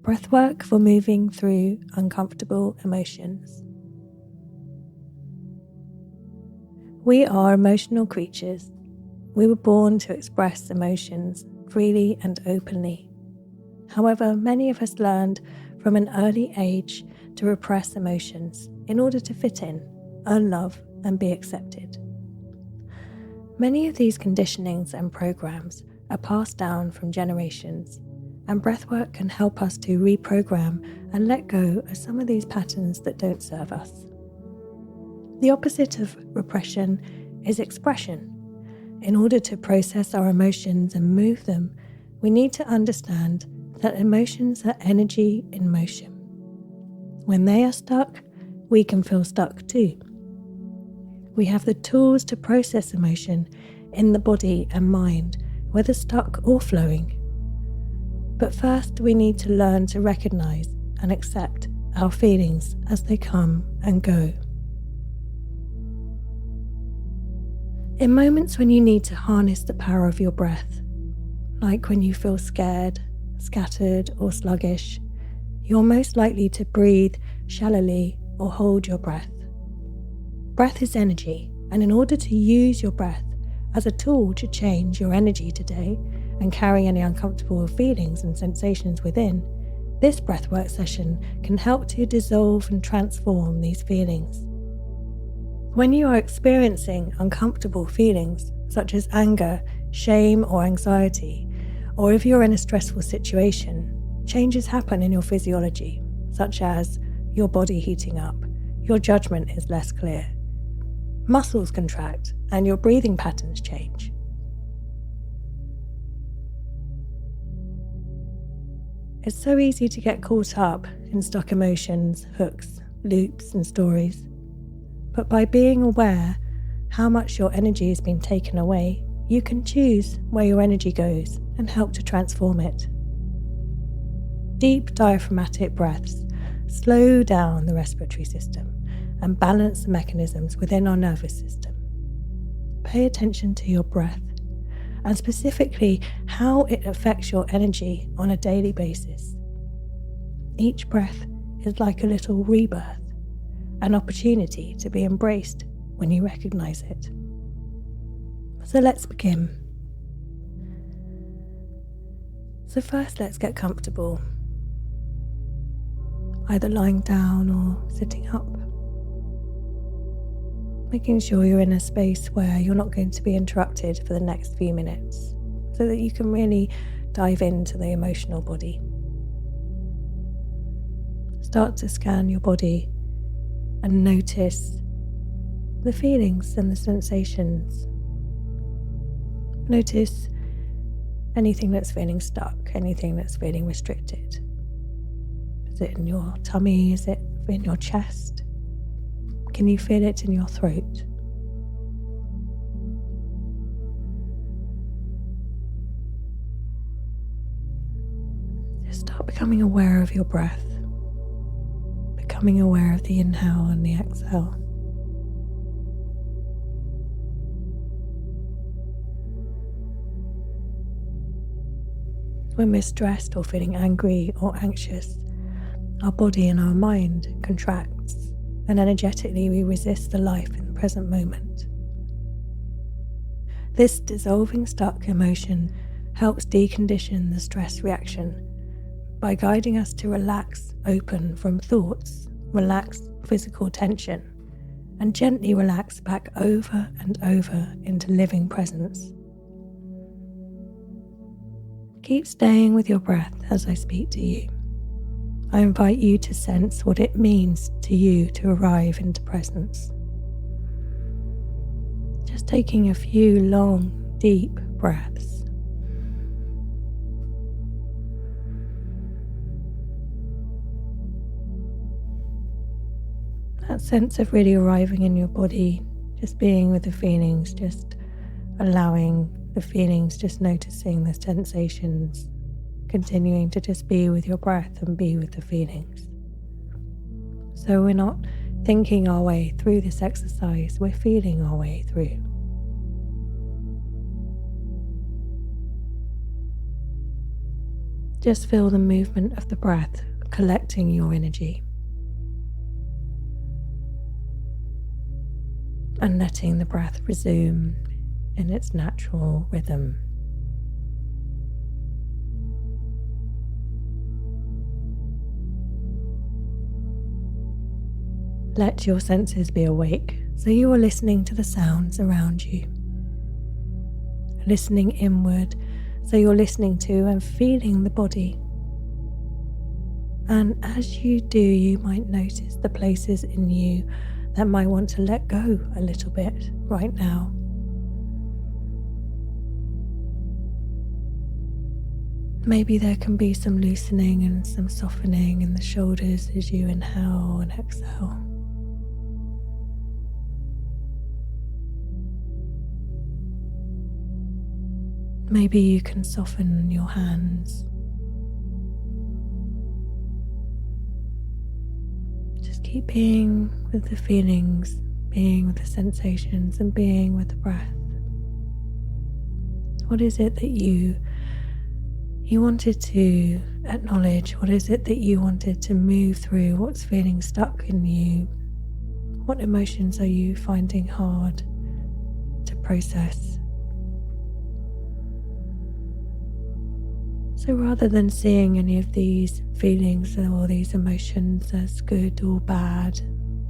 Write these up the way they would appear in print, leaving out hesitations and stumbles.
Breathwork for moving through uncomfortable emotions. We are emotional creatures. We were born to express emotions freely and openly. However, many of us learned from an early age to repress emotions in order to fit in, earn love, and be accepted. Many of these conditionings and programs are passed down from generations, and breathwork can help us to reprogram and let go of some of these patterns that don't serve us. The opposite of repression is expression. In order to process our emotions and move them, we need to understand that emotions are energy in motion. When they are stuck, we can feel stuck too. We have the tools to process emotion in the body and mind, whether stuck or flowing. But first, we need to learn to recognize and accept our feelings as they come and go. In moments when you need to harness the power of your breath, like when you feel scared, scattered, or sluggish, you're most likely to breathe shallowly or hold your breath. Breath is energy, and in order to use your breath as a tool to change your energy today and carry any uncomfortable feelings and sensations within, this breathwork session can help to dissolve and transform these feelings. When you are experiencing uncomfortable feelings, such as anger, shame, or anxiety, or if you're in a stressful situation, changes happen in your physiology, such as your body heating up, your judgment is less clear, muscles contract, and your breathing patterns change. It's so easy to get caught up in stuck emotions, hooks, loops, and stories. But by being aware how much your energy has been taken away, you can choose where your energy goes and help to transform it. Deep diaphragmatic breaths slow down the respiratory system and balance the mechanisms within our nervous system. Pay attention to your breath and specifically how it affects your energy on a daily basis. Each breath is like a little rebirth, an opportunity to be embraced when you recognize it. So let's begin. So first, let's get comfortable, either lying down or sitting up, making sure you're in a space where you're not going to be interrupted for the next few minutes, so that you can really dive into the emotional body. Start to scan your body and notice the feelings and the sensations. Notice anything that's feeling stuck, anything that's feeling restricted. Is it in your tummy? Is it in your chest? Can you feel it in your throat? Just start becoming aware of your breath. Becoming aware of the inhale and the exhale. When we're stressed or feeling angry or anxious, our body and our mind contracts, and energetically we resist the life in the present moment. This dissolving stuck emotion helps decondition the stress reaction by guiding us to relax, open from thoughts, relax physical tension, and gently relax back over and over into living presence. Keep staying with your breath as I speak to you. I invite you to sense what it means to you to arrive into presence. Just taking a few long, deep breaths. That sense of really arriving in your body, just being with the feelings, just allowing the feelings, just noticing the sensations, continuing to just be with your breath and be with the feelings. So we're not thinking our way through this exercise, we're feeling our way through. Just feel the movement of the breath collecting your energy and letting the breath resume in its natural rhythm. Let your senses be awake, so you are listening to the sounds around you. Listening inward, so you're listening to and feeling the body. And as you do, you might notice the places in you that might want to let go a little bit right now. Maybe there can be some loosening and some softening in the shoulders as you inhale and exhale. Maybe you can soften your hands. Just keep being with the feelings, being with the sensations, and being with the breath. What is it that you wanted to acknowledge? What is it that you wanted to move through? What's feeling stuck in you? What emotions are you finding hard to process? So rather than seeing any of these feelings or these emotions as good or bad,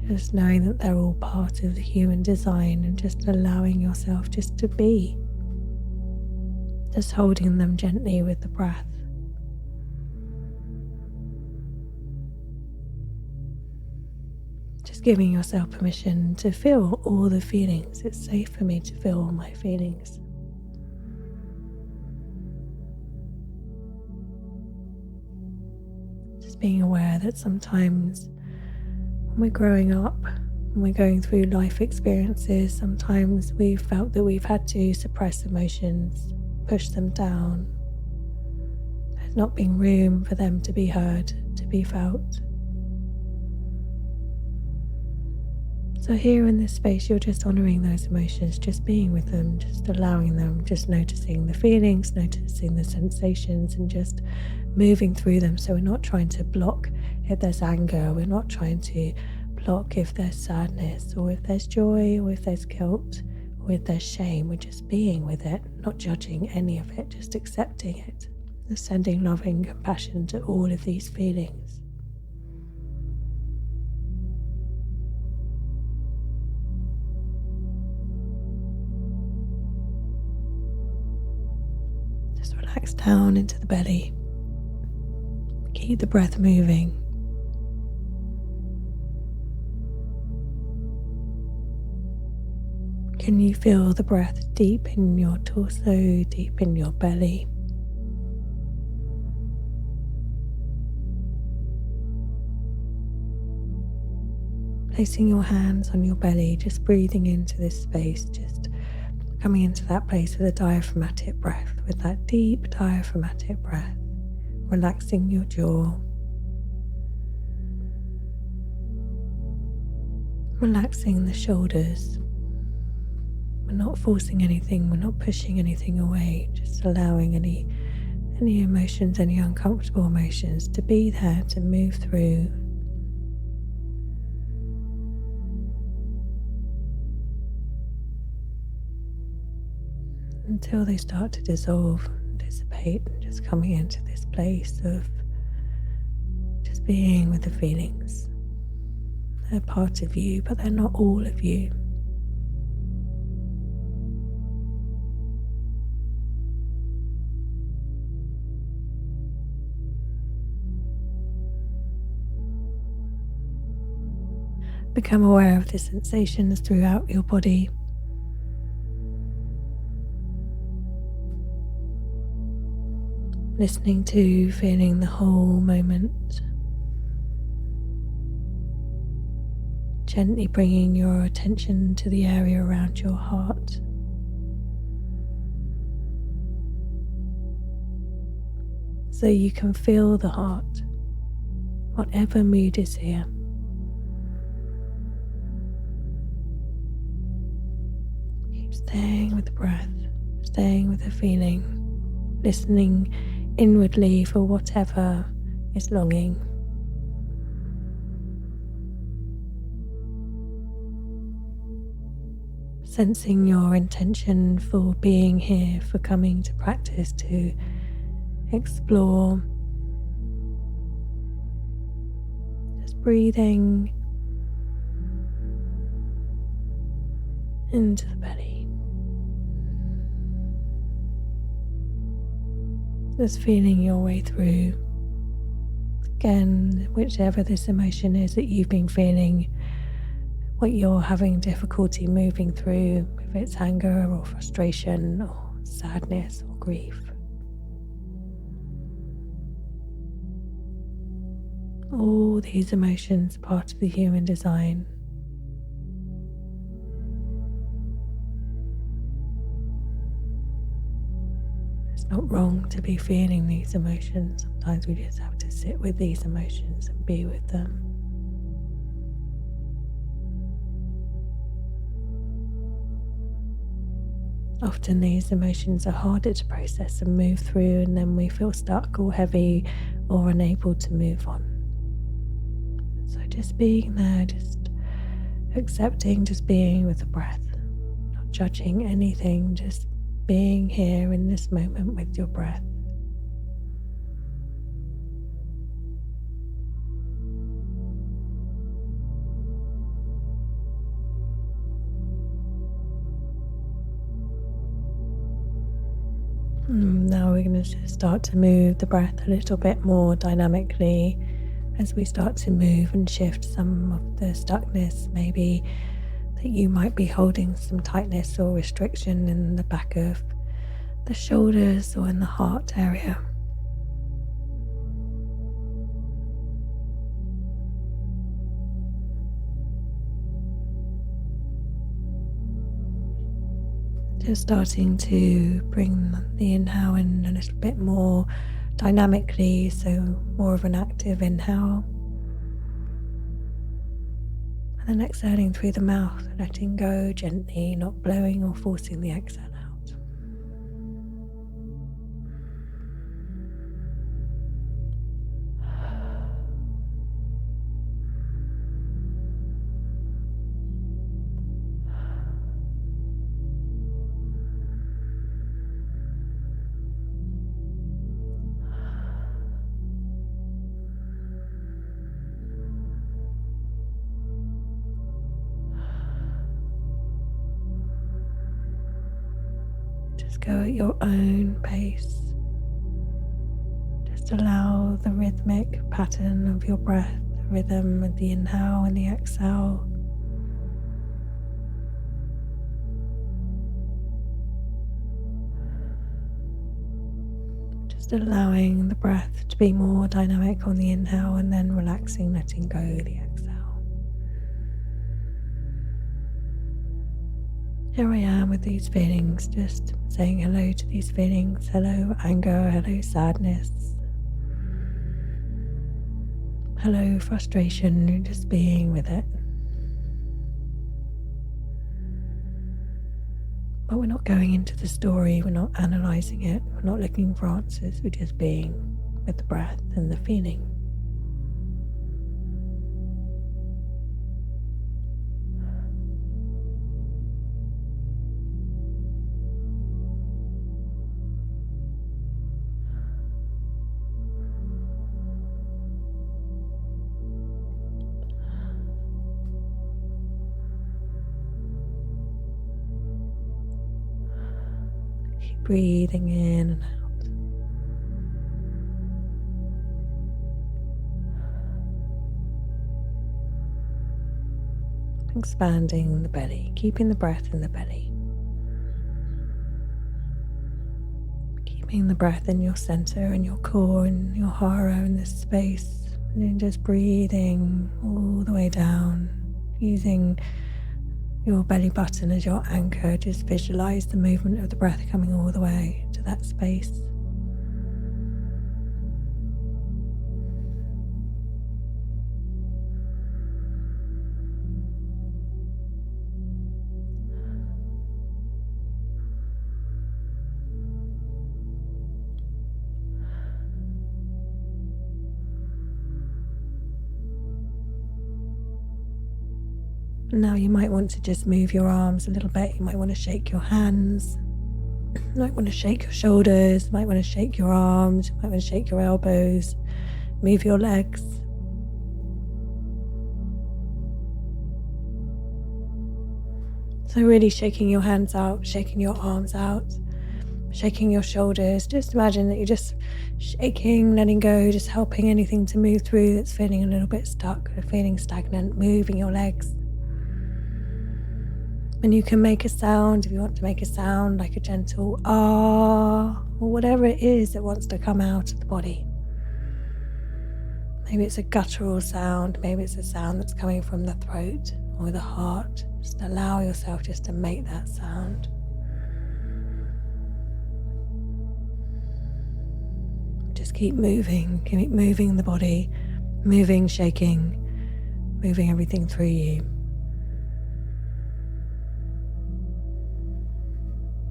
just knowing that they're all part of the human design and just allowing yourself just to be. Just holding them gently with the breath. Just giving yourself permission to feel all the feelings. It's safe for me to feel all my feelings. Being aware that sometimes when we're growing up, when we're going through life experiences, sometimes we've felt that we've had to suppress emotions, push them down. There's not been room for them to be heard, to be felt. So here in this space, you're just honouring those emotions, just being with them, just allowing them, just noticing the feelings, noticing the sensations, and just moving through them. So we're not trying to block if there's anger, we're not trying to block if there's sadness, or if there's joy, or if there's guilt, or if there's shame. We're just being with it, not judging any of it, just accepting it, just sending loving compassion to all of these feelings. Just relax down into the belly. Keep the breath moving. Can you feel the breath deep in your torso, deep in your belly? Placing your hands on your belly, just breathing into this space, just coming into that place with a diaphragmatic breath, with that deep diaphragmatic breath. Relaxing your jaw, relaxing the shoulders. We're not forcing anything, we're not pushing anything away, just allowing any emotions, any uncomfortable emotions to be there, to move through. Until they start to dissolve, dissipate, and just coming into this place of just being with the feelings. They're part of you, but they're not all of you. Become aware of the sensations throughout your body. Listening to, feeling the whole moment. Gently bringing your attention to the area around your heart. So you can feel the heart, whatever mood is here. Keep staying with the breath, staying with the feeling, listening inwardly for whatever is longing. Sensing your intention for being here, for coming to practice, to explore. Just breathing into the belly. Just feeling your way through. Again, whichever this emotion is that you've been feeling, what you're having difficulty moving through, if it's anger or frustration or sadness or grief. All these emotions are part of the human design. It's not wrong to be feeling these emotions. Sometimes we just have to sit with these emotions and be with them. Often these emotions are harder to process and move through, and then we feel stuck or heavy or unable to move on. So just being there, just accepting, just being with the breath, not judging anything, just being here in this moment with your breath. Now we're going to just start to move the breath a little bit more dynamically as we start to move and shift some of the stuckness, maybe that you might be holding some tightness or restriction in the back of the shoulders or in the heart area. Just starting to bring the inhale in a little bit more dynamically, so more of an active inhale. And then exhaling through the mouth, letting go gently, not blowing or forcing the exhale out. Just go at your own pace. Just allow the rhythmic pattern of your breath, the rhythm of the inhale and the exhale, just allowing the breath to be more dynamic on the inhale and then relaxing, letting go the exhale. Here I am with these feelings, just saying hello to these feelings. Hello anger, hello sadness, hello frustration, just being with it. But we're not going into the story, we're not analysing it, we're not looking for answers, we're just being with the breath and the feeling. Breathing in and out. Expanding the belly, keeping the breath in the belly. Keeping the breath in your center, in your core, in your hara, in this space. And then just breathing all the way down, using your belly button as your anchor. Just visualize the movement of the breath coming all the way to that space. Now you might want to just move your arms a little bit. You might want to shake your hands. You might want to shake your shoulders. You might want to shake your arms. You might want to shake your elbows. Move your legs. So really shaking your hands out, shaking your arms out, shaking your shoulders. Just imagine that you're just shaking, letting go, just helping anything to move through that's feeling a little bit stuck or feeling stagnant, moving your legs. And you can make a sound, if you want to make a sound, like a gentle ah, or whatever it is that wants to come out of the body. Maybe it's a guttural sound, maybe it's a sound that's coming from the throat or the heart. Just allow yourself just to make that sound. Just keep moving the body, moving, shaking, moving everything through you.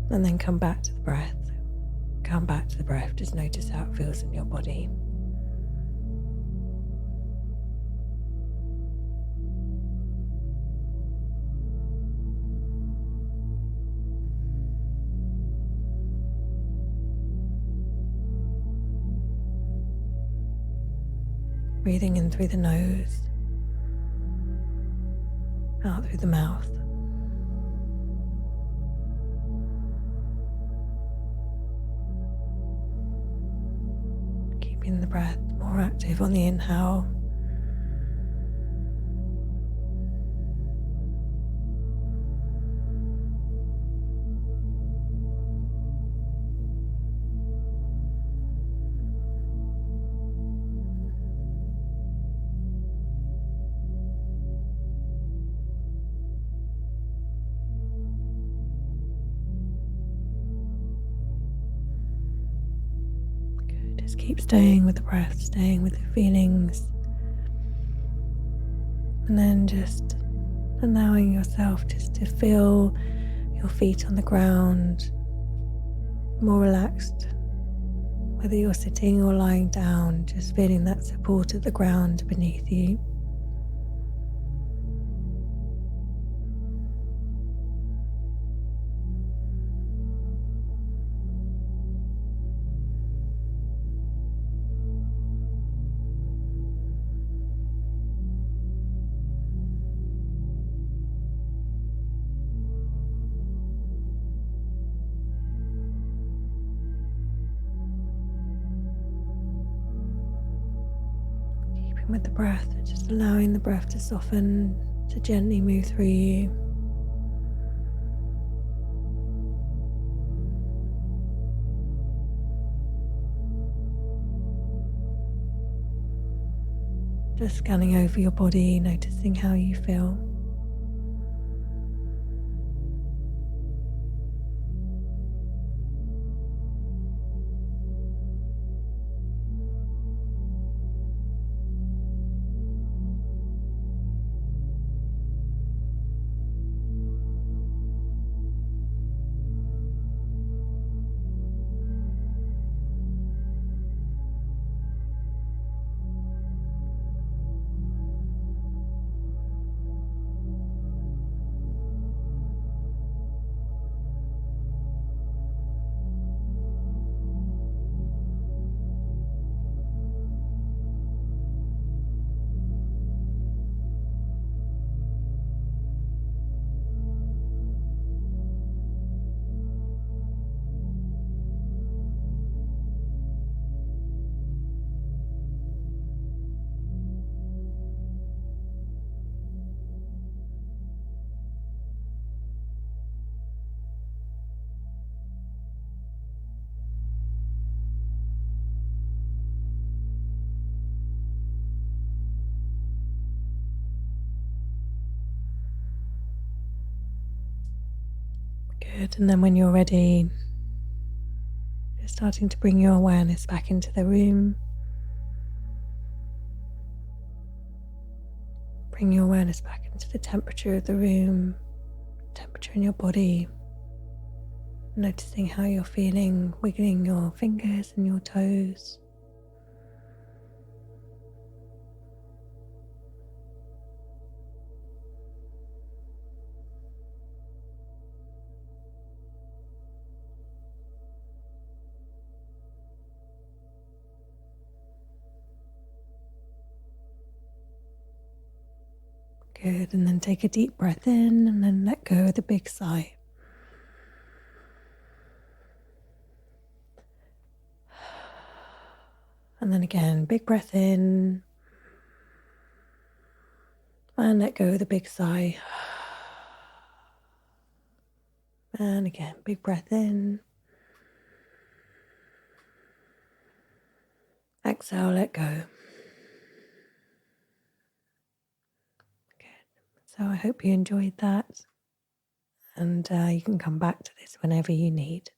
And then come back to the breath. Come back to the breath. Just notice how it feels in your body. Breathing in through the nose, out through the mouth. Keeping the breath more active on the inhale. Just keep staying with the breath, staying with the feelings, and then just allowing yourself just to feel your feet on the ground, more relaxed, whether you're sitting or lying down, just feeling that support of the ground beneath you. With the breath, just allowing the breath to soften, to gently move through you. Just scanning over your body, noticing how you feel. Good, and then when you're ready, just starting to bring your awareness back into the room. Bring your awareness back into the temperature of the room, temperature in your body. Noticing how you're feeling, wiggling your fingers and your toes. Good. And then take a deep breath in and then let go with a big sigh. And then again, big breath in. And let go with a big sigh. And again, big breath in. Exhale, let go. Good. So I hope you enjoyed that. And you can come back to this whenever you need.